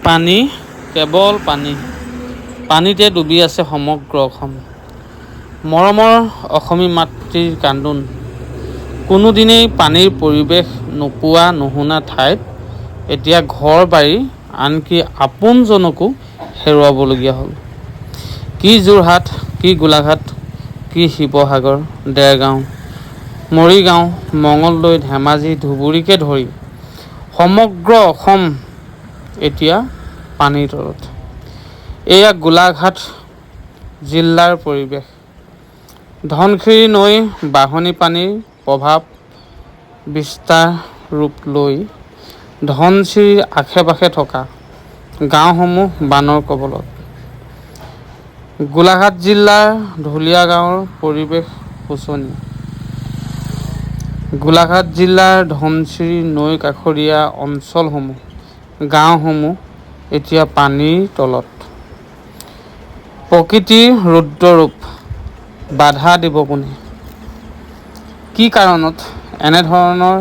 পানী, কেৱল পানী। পানীতে ডুবি আছে সমগ্ৰ অসম। মৰমৰ অসমী মাতৃৰ কান্দোন। কোনোদিনেই পানীৰ পৰিৱেশ নোপোৱা নুশুনা ঠাইত এতিয়া ঘৰ বাৰী আনকি আপোনজনকো হেৰুৱাবলগীয়া হ'ল। কি যোৰহাট, কি গোলাঘাট, কি শিৱসাগৰ, দেৰগাঁও, মৰিগাঁও, মঙলদৈ, ধেমাজি, ধুবুৰীকে ধৰি সমগ্ৰ অসম এতিয়া পানীৰ তলত। এয়া গোলাঘাট জিলাৰ পৰিৱেশ। ধনশিৰি নৈ বাঢ়নী পানীৰ প্ৰভাৱ বিস্তাৰ ৰূপ লৈ ধনশিৰিৰ আশে-পাশে থকা গাঁওসমূহ বানৰ কবলত। গোলাঘাট জিলাৰ ঢুলীয়া গাঁৱৰ পৰিৱেশ শোচনীয়। গোলাঘাট জিলাৰ ধনশিৰি নৈ কাষৰীয়া অঞ্চলসমূহ গাঁওসমূহ এতিয়া পানীৰ তলত। প্ৰকৃতিৰ ৰুদ্ৰৰূপ বাধা দিব কোনে? কি কাৰণত এনেধৰণৰ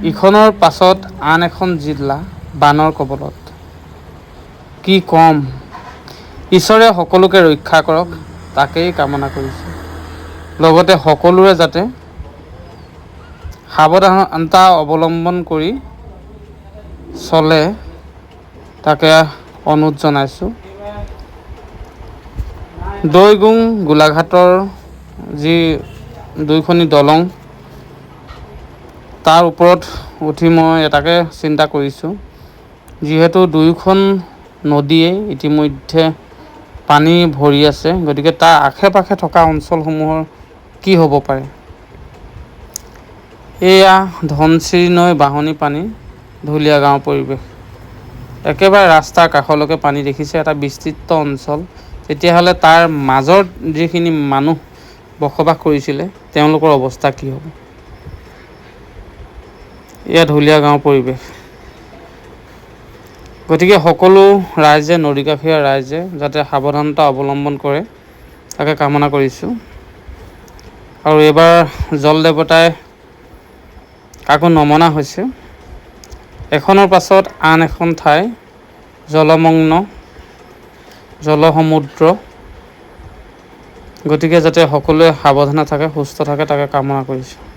ইখনৰ পাছত আন এখন জিলা বানৰ কবলত? কি কম? ঈশ্বৰে সকলোকে ৰক্ষা কৰক তাকেই কামনা কৰিছোঁ। লগতে সকলোৰে যাতে সাৱধানতা অৱলম্বন কৰি চলে তাকে অনুৰোধ জনাইছোঁ। দৈগুং গোলাঘাটৰ যি দুইখনি দলং তাৰ ওপৰত উঠি মই এটাকে চিন্তা কৰিছোঁ, যিহেতু দুয়োখন নদীয়ে ইতিমধ্যে পানী ভৰি আছে, গতিকে তাৰ আশে-পাশে থকা অঞ্চলসমূহৰ কি হ'ব পাৰে। এয়া ধনশিৰি নৈ বাঢ়নী পানী ঢুলীয়া গাঁৱৰ পৰিৱেশ। একেবাৰে ৰাস্তাৰ কাষলৈকে পানী দেখিছে, এটা বিস্তৃত অঞ্চল। তেতিয়াহ'লে তাৰ মাজত যিখিনি মানুহ বসবাস কৰিছিলে তেওঁলোকৰ অৱস্থা কি হ'ব? এয়া ঢুলীয়া গাঁৱৰ পৰিৱেশ। গতিকে সকলো ৰাইজে, নদীকাষৰীয়া ৰাইজে যাতে সাৱধানতা অৱলম্বন কৰে তাকে কামনা কৰিছোঁ। আৰু এইবাৰ জল দেৱতাই কাকো নমনা হৈছে। এখনৰ পাছত আন এখন ঠাই জলমগ্ন, জলসমুদ্ৰ। গতিকে যাতে সকলোৱে সাৱধানে থাকে, সুস্থ থাকে তাকে কামনা কৰিছোঁ।